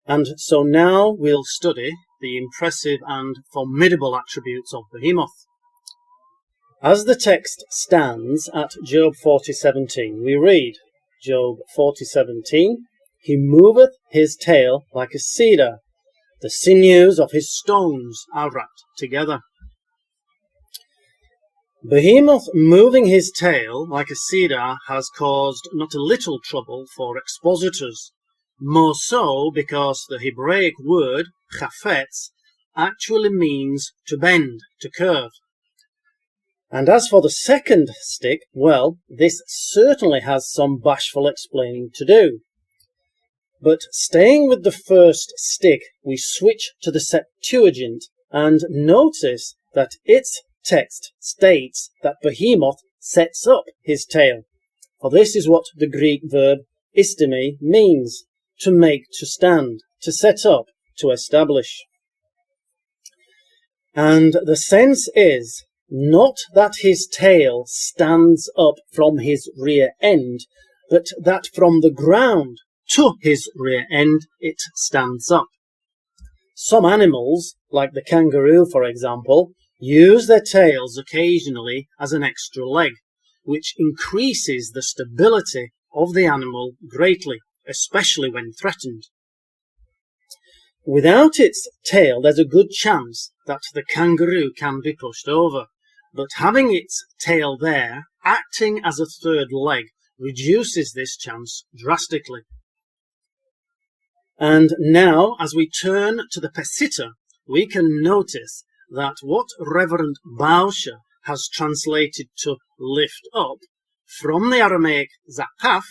And so now we'll study the impressive and formidable attributes of Behemoth. As the text stands at Job 40:17, we read, Job 40:17, "He moveth his tail like a cedar, the sinews of his stones are wrapped together." Behemoth moving his tail like a cedar has caused not a little trouble for expositors, more so because the Hebraic word chafetz actually means to bend, to curve. And as for the second stick, well, this certainly has some bashful explaining to do. But staying with the first stick, we switch to the Septuagint and notice that its text states that Behemoth sets up his tail. For this is what the Greek verb istemi means, to make, to stand, to set up, to establish. And the sense is not that his tail stands up from his rear end, but that from the ground to his rear end it stands up. Some animals, like the kangaroo for example, use their tails occasionally as an extra leg, which increases the stability of the animal greatly, especially when threatened. Without its tail, there's a good chance that the kangaroo can be pushed over, but having its tail there, acting as a third leg, reduces this chance drastically. And now, as we turn to the Peshitta, we can notice that what Reverend Bauscher has translated to lift up from the Aramaic zakaf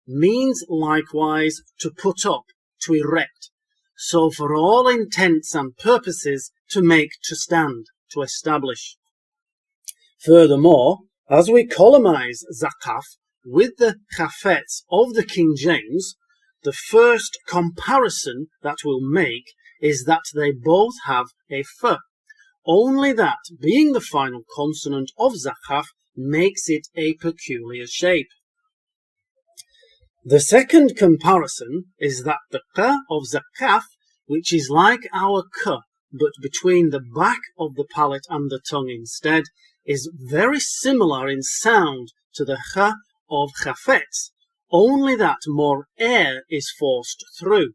means likewise to put up, to erect. So for all intents and purposes, to make, to stand, to establish. Furthermore, as we columnize zakaf with the chafetz of the King James, the first comparison that we'll make is that they both have a f, only that being the final consonant of zakaf makes it a peculiar shape. The second comparison is that the k of zakaf, which is like our k, but between the back of the palate and the tongue instead, is very similar in sound to the ch of chafetz, only that more air is forced through.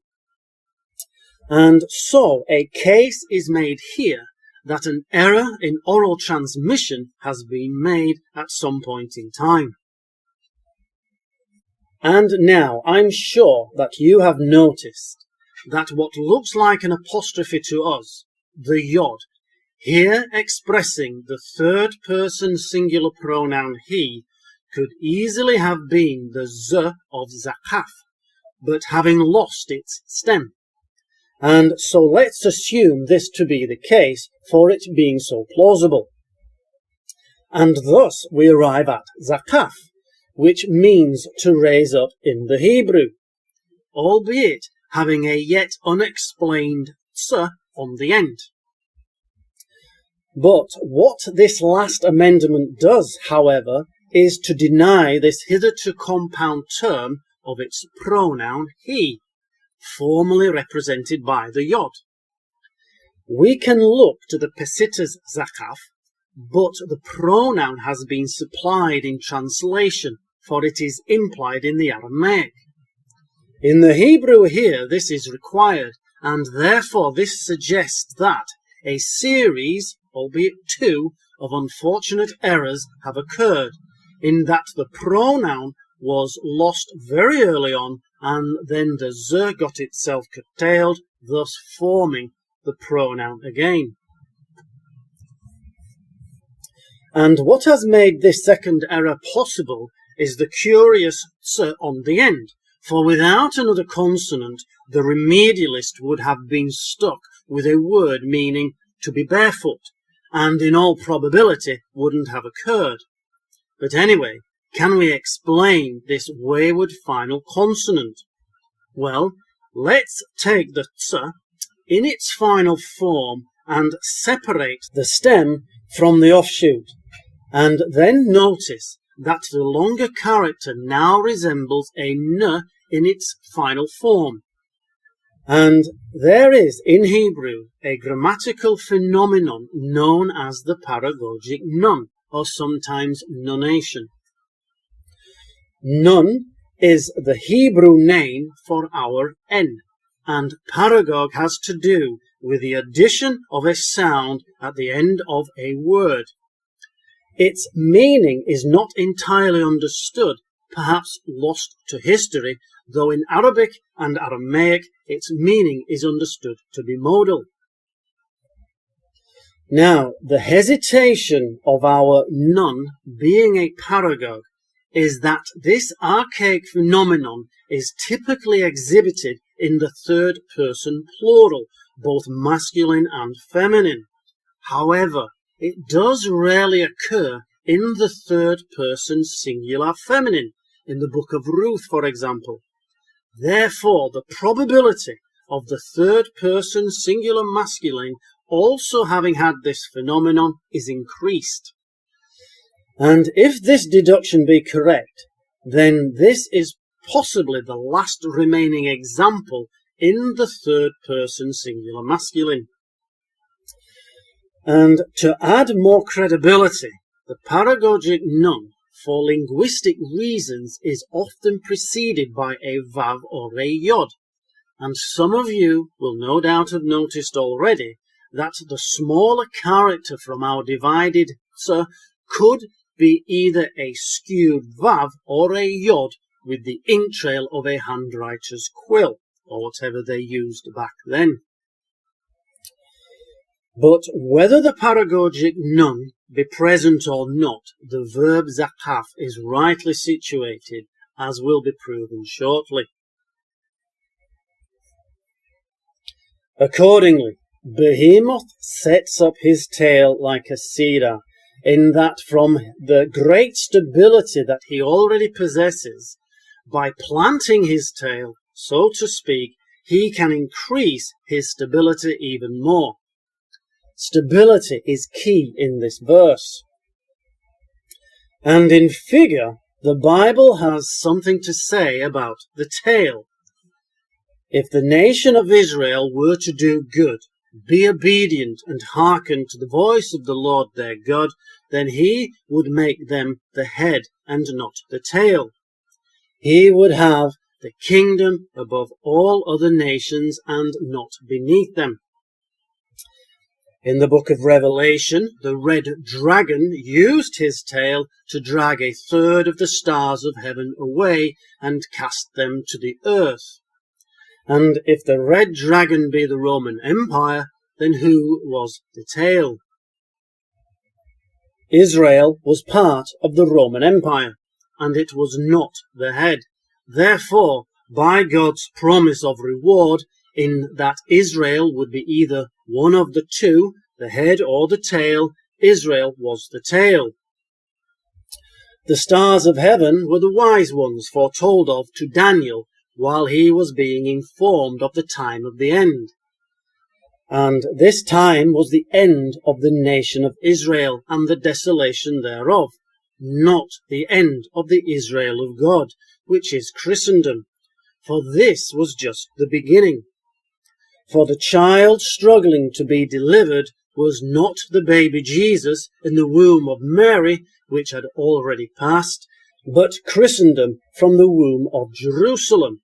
And so a case is made here that an error in oral transmission has been made at some point in time. And now I'm sure that you have noticed that what looks like an apostrophe to us, the yod, here expressing the third person singular pronoun he, could easily have been the z of zakaf, but having lost its stem. And so let's assume this to be the case, for it being so plausible. And thus we arrive at zakaf, which means to raise up in the Hebrew, albeit having a yet unexplained ts on the end. But what this last amendment does, however, is to deny this hitherto compound term of its pronoun he, formally represented by the yod. We can look to the Peshitta's zakaf, but the pronoun has been supplied in translation, for it is implied in the Aramaic. In the Hebrew here, this is required, and therefore this suggests that a series, albeit two, of unfortunate errors have occurred, in that the pronoun was lost very early on, and then the z got itself curtailed, thus forming the pronoun again. And what has made this second error possible is the curious ts on the end, for without another consonant, the remedialist would have been stuck with a word meaning to be barefoot, and in all probability wouldn't have occurred. But anyway, can we explain this wayward final consonant? Well, let's take the ts in its final form and separate the stem from the offshoot, and then notice that the longer character now resembles a n in its final form. And there is in Hebrew a grammatical phenomenon known as the paragogic nun, or sometimes nunation. Nun is the Hebrew name for our N, and paragog has to do with the addition of a sound at the end of a word. Its meaning is not entirely understood, perhaps lost to history, though in Arabic and Aramaic its meaning is understood to be modal. Now, the hesitation of our nun being a paragog is that this archaic phenomenon is typically exhibited in the third person plural, both masculine and feminine. However, it does rarely occur in the third person singular feminine, in the book of Ruth, for example. Therefore, the probability of the third person singular masculine also having had this phenomenon is increased. And if this deduction be correct, then this is possibly the last remaining example in the third person singular masculine. And to add more credibility, the paragogic nun, for linguistic reasons, is often preceded by a vav or a yod. And some of you will no doubt have noticed already that the smaller character from our divided could be either a skewed vav or a yod with the ink trail of a handwriter's quill, or whatever they used back then. But whether the paragogic nun be present or not, the verb zakaf is rightly situated, as will be proven shortly. Accordingly, Behemoth sets up his tail like a cedar, in that from the great stability that he already possesses, by planting his tail, so to speak, he can increase his stability even more. Stability is key in this verse. And in figure, the Bible has something to say about the tail. If the nation of Israel were to do good, be obedient and hearken to the voice of the Lord their God, then he would make them the head and not the tail. He would have the kingdom above all other nations and not beneath them. In the book of Revelation, the red dragon used his tail to drag a third of the stars of heaven away and cast them to the earth. And if the red dragon be the Roman Empire, then who was the tail? Israel was part of the Roman Empire, and it was not the head. Therefore, by God's promise of reward, in that Israel would be either one of the two, the head or the tail, Israel was the tail. The stars of heaven were the wise ones foretold of to Daniel while he was being informed of the time of the end. And this time was the end of the nation of Israel and the desolation thereof, not the end of the Israel of God, which is Christendom, for this was just the beginning. For the child struggling to be delivered was not the baby Jesus in the womb of Mary, which had already passed, but Christendom from the womb of Jerusalem,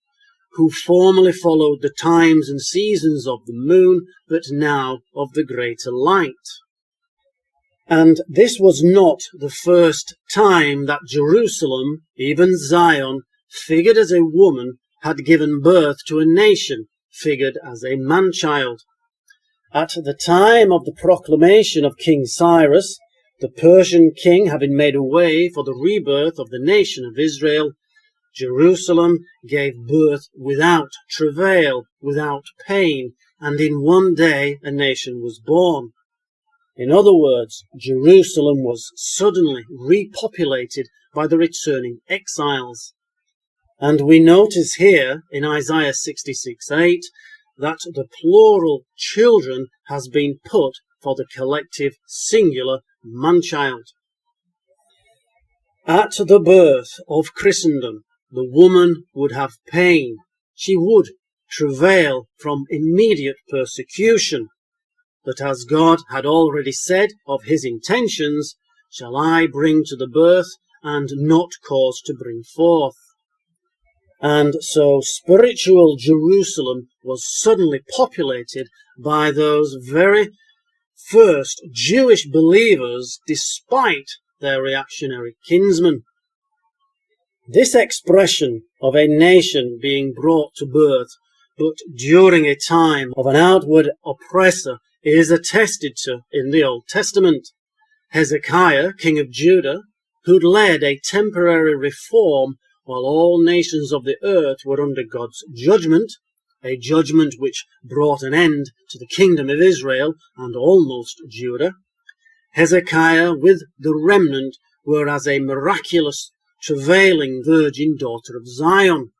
who formerly followed the times and seasons of the moon, but now of the greater light. And this was not the first time that Jerusalem, even Zion, figured as a woman, had given birth to a nation, figured as a man-child. At the time of the proclamation of King Cyrus, the Persian king having made a way for the rebirth of the nation of Israel, Jerusalem gave birth without travail, without pain, and in one day a nation was born. In other words, Jerusalem was suddenly repopulated by the returning exiles. And we notice here in Isaiah 66:8 that the plural children has been put for the collective singular man-child. At the birth of Christendom, the woman would have pain. She would travail from immediate persecution. But as God had already said of his intentions, shall I bring to the birth and not cause to bring forth. And so spiritual Jerusalem was suddenly populated by those very first Jewish believers, despite their reactionary kinsmen. This expression of a nation being brought to birth, but during a time of an outward oppressor, is attested to in the Old Testament. Hezekiah, king of Judah, who'd led a temporary reform while all nations of the earth were under God's judgment, a judgment which brought an end to the kingdom of Israel and almost Judah, Hezekiah with the remnant were as a miraculous, travailing virgin daughter of Zion.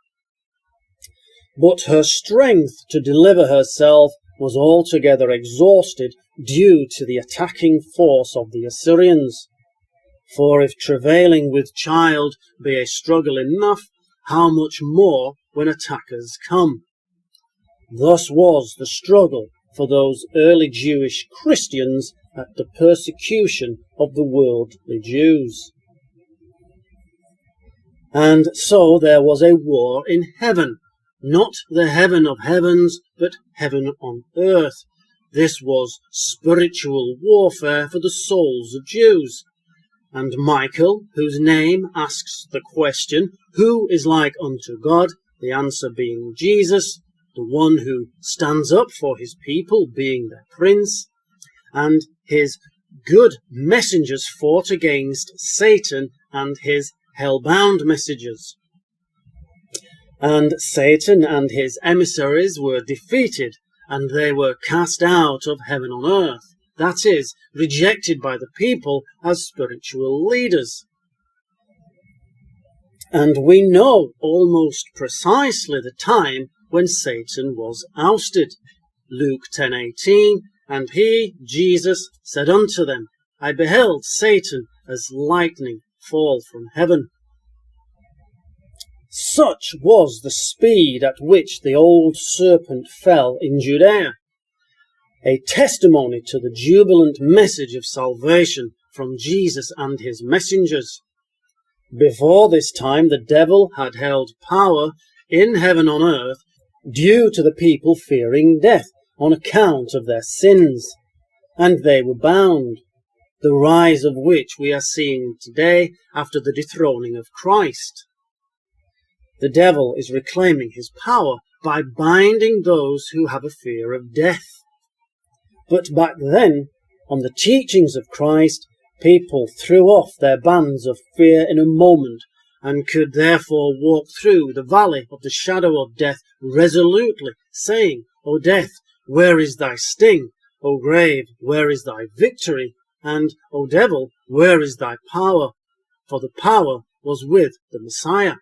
But her strength to deliver herself was altogether exhausted due to the attacking force of the Assyrians. For if travailing with child be a struggle enough, how much more when attackers come? Thus was the struggle for those early Jewish Christians at the persecution of the worldly Jews. And so there was a war in heaven, not the heaven of heavens, but heaven on earth. This was spiritual warfare for the souls of Jews. And Michael, whose name asks the question, who is like unto God? The answer being Jesus, the one who stands up for his people, being their prince. And his good messengers fought against Satan and his hell-bound messengers. And Satan and his emissaries were defeated, and they were cast out of heaven on earth. That is, rejected by the people as spiritual leaders. And we know almost precisely the time when Satan was ousted. Luke 10:18, and he, Jesus, said unto them, I beheld Satan as lightning fall from heaven. Such was the speed at which the old serpent fell in Judea, a testimony to the jubilant message of salvation from Jesus and his messengers. Before this time, the devil had held power in heaven on earth due to the people fearing death on account of their sins, and they were bound, the rise of which we are seeing today after the dethroning of Christ. The devil is reclaiming his power by binding those who have a fear of death. But back then, on the teachings of Christ, people threw off their bands of fear in a moment, and could therefore walk through the valley of the shadow of death resolutely, saying, O death, where is thy sting? O grave, where is thy victory? And, O devil, where is thy power? For the power was with the Messiah.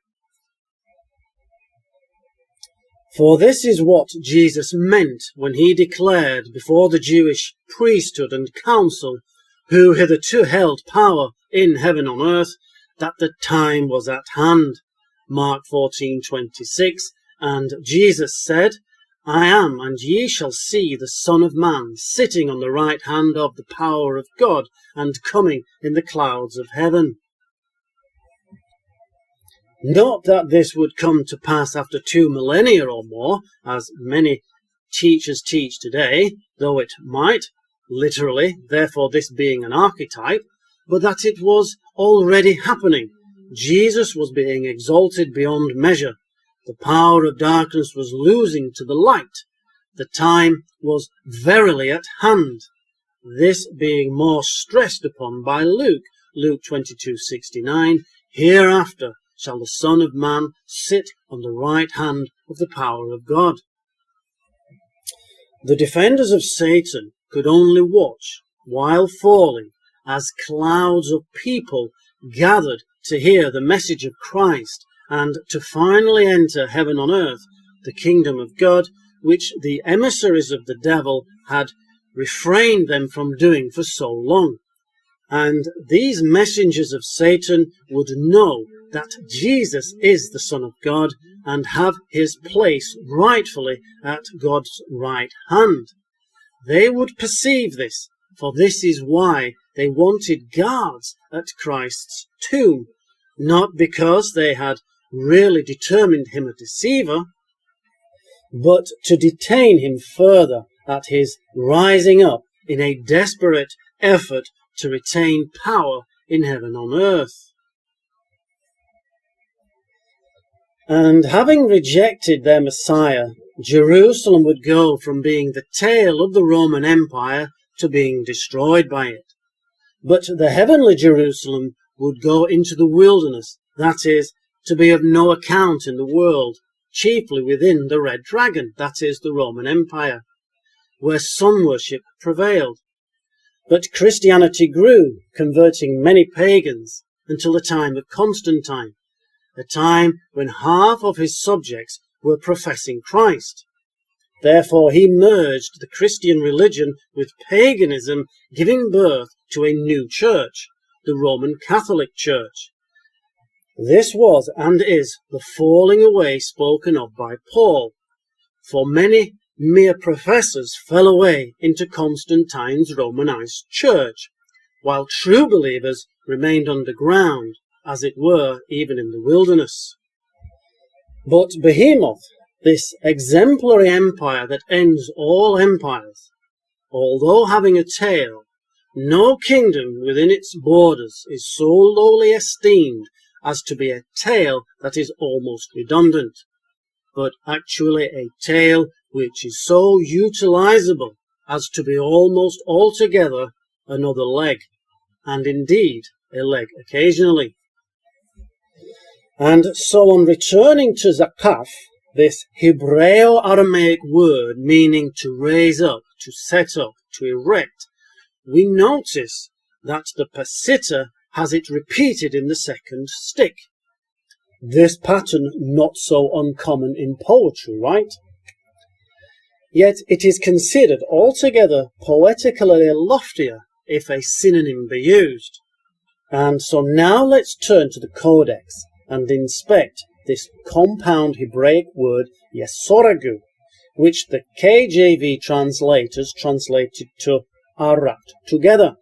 For this is what Jesus meant when he declared before the Jewish priesthood and council, who hitherto held power in heaven on earth, that the time was at hand. Mark 14:26, and Jesus said, I am, and ye shall see the Son of Man sitting on the right hand of the power of God, and coming in the clouds of heaven. Not that this would come to pass after 2 millennia or more, as many teachers teach today, though it might, literally, therefore this being an archetype, but that it was already happening. Jesus was being exalted beyond measure. The power of darkness was losing to the light. The time was verily at hand. This being more stressed upon by Luke 22:69, hereafter shall the Son of Man sit on the right hand of the power of God. The defenders of Satan could only watch while falling as clouds of people gathered to hear the message of Christ and to finally enter heaven on earth, the kingdom of God, which the emissaries of the devil had refrained them from doing for so long. And these messengers of Satan would know that Jesus is the Son of God and have his place rightfully at God's right hand. They would perceive this, for this is why they wanted guards at Christ's tomb, not because they had really determined him a deceiver, but to detain him further at his rising up in a desperate effort to retain power in heaven on earth. And having rejected their Messiah, Jerusalem would go from being the tail of the Roman Empire to being destroyed by it. But the heavenly Jerusalem would go into the wilderness, that is, to be of no account in the world, chiefly within the Red Dragon, that is, the Roman Empire, where sun worship prevailed. But Christianity grew, converting many pagans, until the time of Constantine, a time when half of his subjects were professing Christ. Therefore he merged the Christian religion with paganism, giving birth to a new church, the Roman Catholic Church. This was and is the falling away spoken of by Paul, for many mere professors fell away into Constantine's Romanized church, while true believers remained underground, as it were, even in the wilderness. But Behemoth, this exemplary empire that ends all empires, although having a tail, no kingdom within its borders is so lowly esteemed as to be a tail that is almost redundant, but actually a tail which is so utilizable as to be almost altogether another leg, and indeed a leg occasionally. And so on returning to Zakaf, this Hebreo-Aramaic word meaning to raise up, to set up, to erect, we notice that the Pesita has it repeated in the second stick. This pattern not so uncommon in poetry, right? Yet it is considered altogether poetically loftier if a synonym be used. And so now let's turn to the Codex and inspect this compound Hebraic word yesoragu, which the KJV translators translated to arat, together,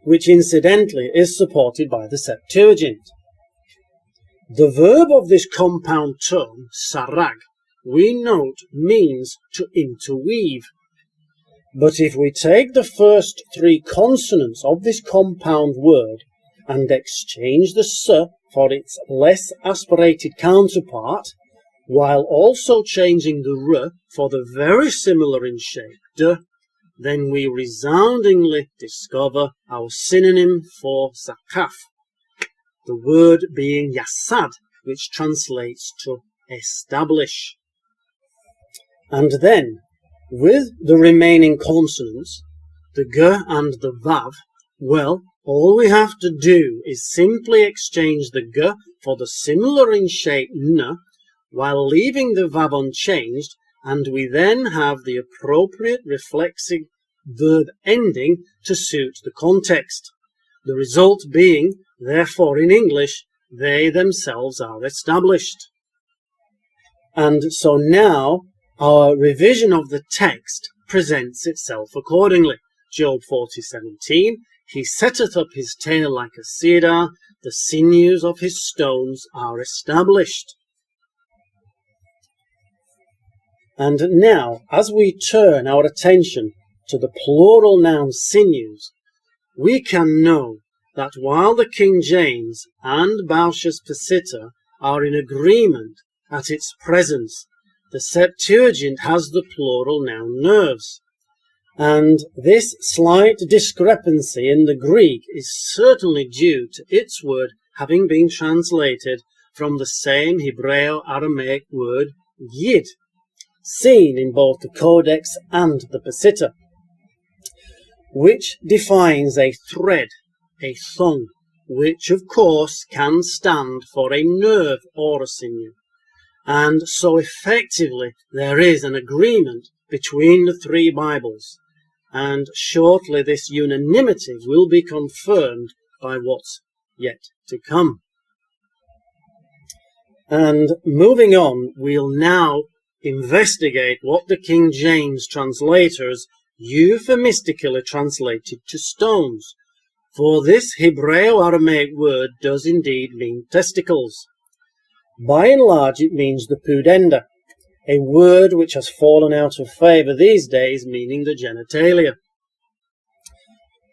which incidentally is supported by the Septuagint. The verb of this compound term, sarag, we note means to interweave. But if we take the first three consonants of this compound word and exchange the s for its less aspirated counterpart, while also changing the r for the very similar in shape d, then we resoundingly discover our synonym for zakaf, the word being yasad, which translates to establish. And then, with the remaining consonants, the g and the vav, well, all we have to do is simply exchange the g for the similar in shape n, while leaving the vav unchanged, and we then have the appropriate reflexive verb ending to suit the context. The result being, therefore in English, they themselves are established. And so now, our revision of the text presents itself accordingly. Job 40:17, he setteth up his tail like a cedar, the sinews of his stones are established. And now, as we turn our attention to the plural noun sinews, we can know that while the King James and Bausch's Pesita are in agreement at its presence, the Septuagint has the plural noun nerves, and this slight discrepancy in the Greek is certainly due to its word having been translated from the same Hebreo-Aramaic word yid, seen in both the Codex and the Pesita, which defines a thread, a thong, which of course can stand for a nerve or a sinew. And so effectively there is an agreement between the three Bibles, and shortly this unanimity will be confirmed by what's yet to come. And moving on, we'll now investigate what the King James translators euphemistically translated to stones, for this Hebreo-Aramaic word does indeed mean testicles. By and large it means the pudenda, a word which has fallen out of favour these days, meaning the genitalia.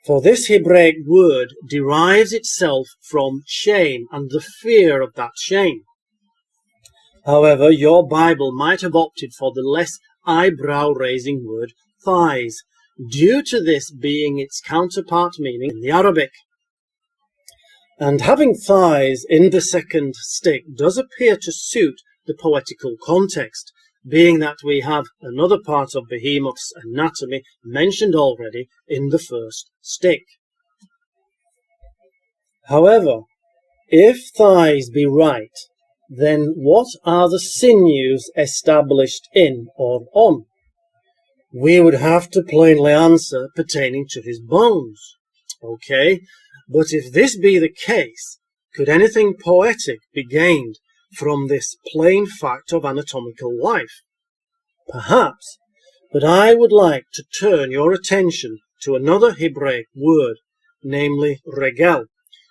For this Hebraic word derives itself from shame and the fear of that shame. However, your Bible might have opted for the less eyebrow-raising word thighs, due to this being its counterpart meaning in the Arabic. And having thighs in the second stick does appear to suit the poetical context, being that we have another part of Behemoth's anatomy mentioned already in the first stick. However, if thighs be right, then what are the sinews established in or on? We would have to plainly answer pertaining to his bones. Okay, but if this be the case, could anything poetic be gained from this plain fact of anatomical life? Perhaps, but I would like to turn your attention to another Hebraic word, namely regel,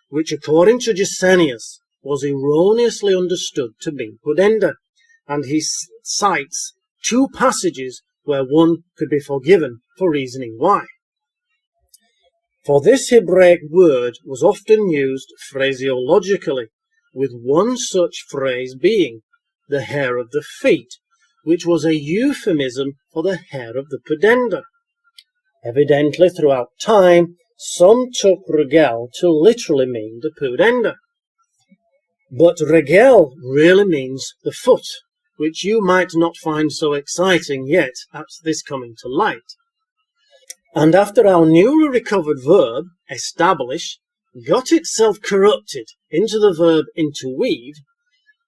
which according to Gesenius was erroneously understood to mean pudenda, and he cites two passages where one could be forgiven for reasoning why. For this Hebraic word was often used phraseologically, with one such phrase being the hair of the feet, which was a euphemism for the hair of the pudenda. Evidently, throughout time, some took regel to literally mean the pudenda. But regel really means the foot, which you might not find so exciting yet at this coming to light. And after our newly recovered verb, establish, got itself corrupted into the verb interweave,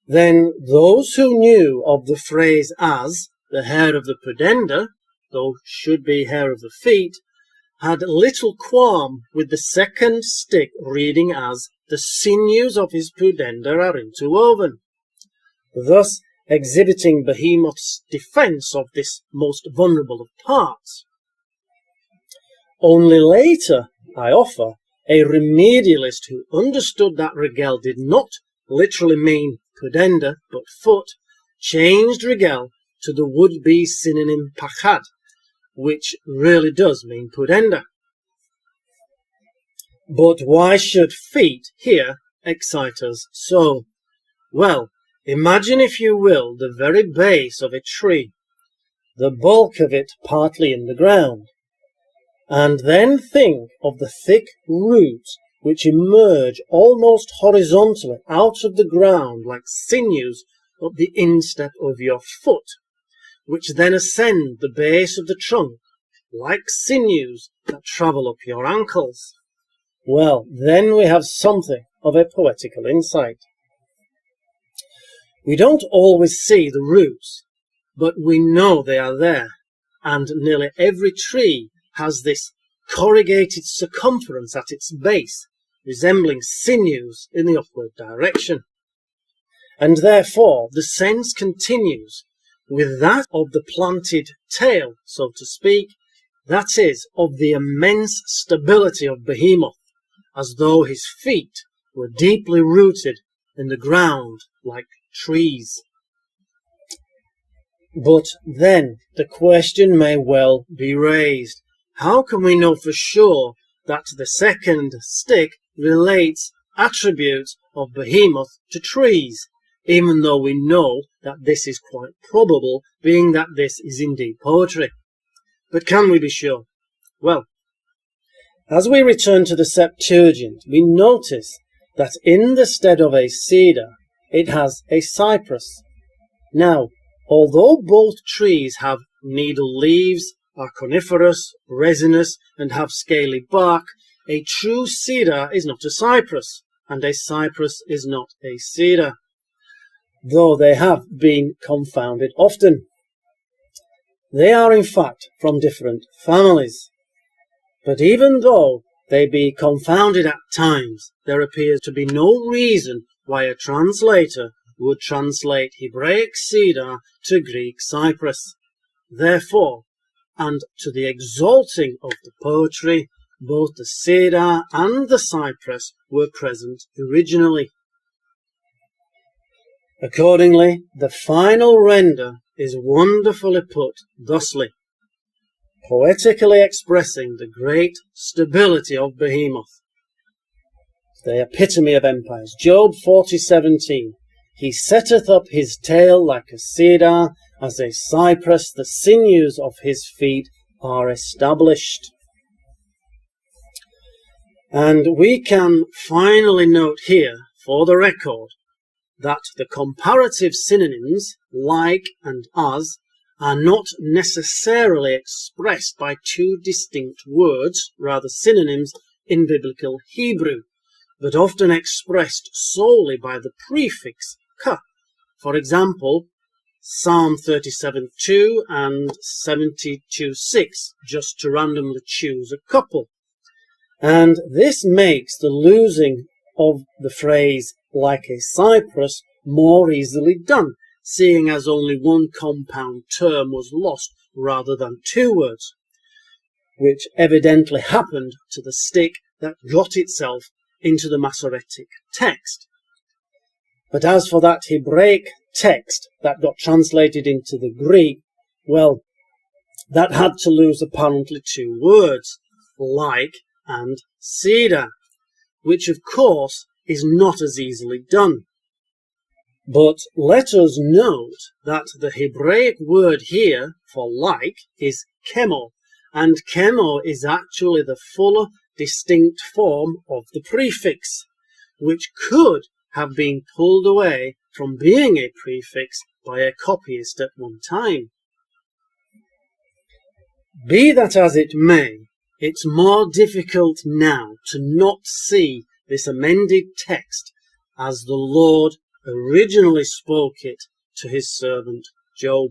then those who knew of the phrase as the hair of the pudenda, though should be hair of the feet, had little qualm with the second stick reading as the sinews of his pudenda are interwoven, thus exhibiting Behemoth's defence of this most vulnerable of parts. Only later, I offer, a remedialist who understood that regel did not literally mean pudenda but foot, changed regel to the would-be synonym pachad, which really does mean pudenda. But why should feet here excite us so? Well, imagine if you will the very base of a tree, the bulk of it partly in the ground, and then think of the thick roots which emerge almost horizontally out of the ground like sinews up the instep of your foot, which then ascend the base of the trunk like sinews that travel up your ankles. Well, then we have something of a poetical insight. We don't always see the roots, but we know they are there, and nearly every tree has this corrugated circumference at its base, resembling sinews in the upward direction. And therefore the sense continues with that of the planted tail, so to speak, that is, of the immense stability of Behemoth, as though his feet were deeply rooted in the ground like trees. But then the question may well be raised, how can we know for sure that the second stick relates attributes of Behemoth to trees, even though we know that this is quite probable, being that this is indeed poetry? But can we be sure? Well, as we return to the Septuagint, we notice that in the stead of a cedar, it has a cypress. Now, although both trees have needle leaves, are coniferous, resinous, and have scaly bark, a true cedar is not a cypress, and a cypress is not a cedar, though they have been confounded often. They are in fact from different families. But even though they be confounded at times, there appears to be no reason why a translator would translate Hebraic cedar to Greek cypress. Therefore, and to the exalting of the poetry, both the cedar and the cypress were present originally. Accordingly, the final render is wonderfully put thusly, poetically expressing the great stability of Behemoth, the epitome of empires. Job 40:17. He setteth up his tail like a cedar, as a cypress, the sinews of his feet are established. And we can finally note here, for the record, that the comparative synonyms like and as are not necessarily expressed by two distinct words, rather synonyms in biblical Hebrew, but often expressed solely by the prefix ka. For example, Psalm 37:2 and 72:6, just to randomly choose a couple. And this makes the losing of the phrase like a cypress more easily done, seeing as only one compound term was lost rather than two words, which evidently happened to the stick that got itself into the Masoretic text. But as for that Hebraic text that got translated into the Greek, well, that had to lose apparently two words, like and cedar, which of course is not as easily done. But let us note that the Hebraic word here for like is chemo, and chemo is actually the fuller, distinct form of the prefix, which could have been pulled away from being a prefix by a copyist at one time. Be that as it may, it's more difficult now to not see this amended text as the Lord originally spoke it to his servant Job.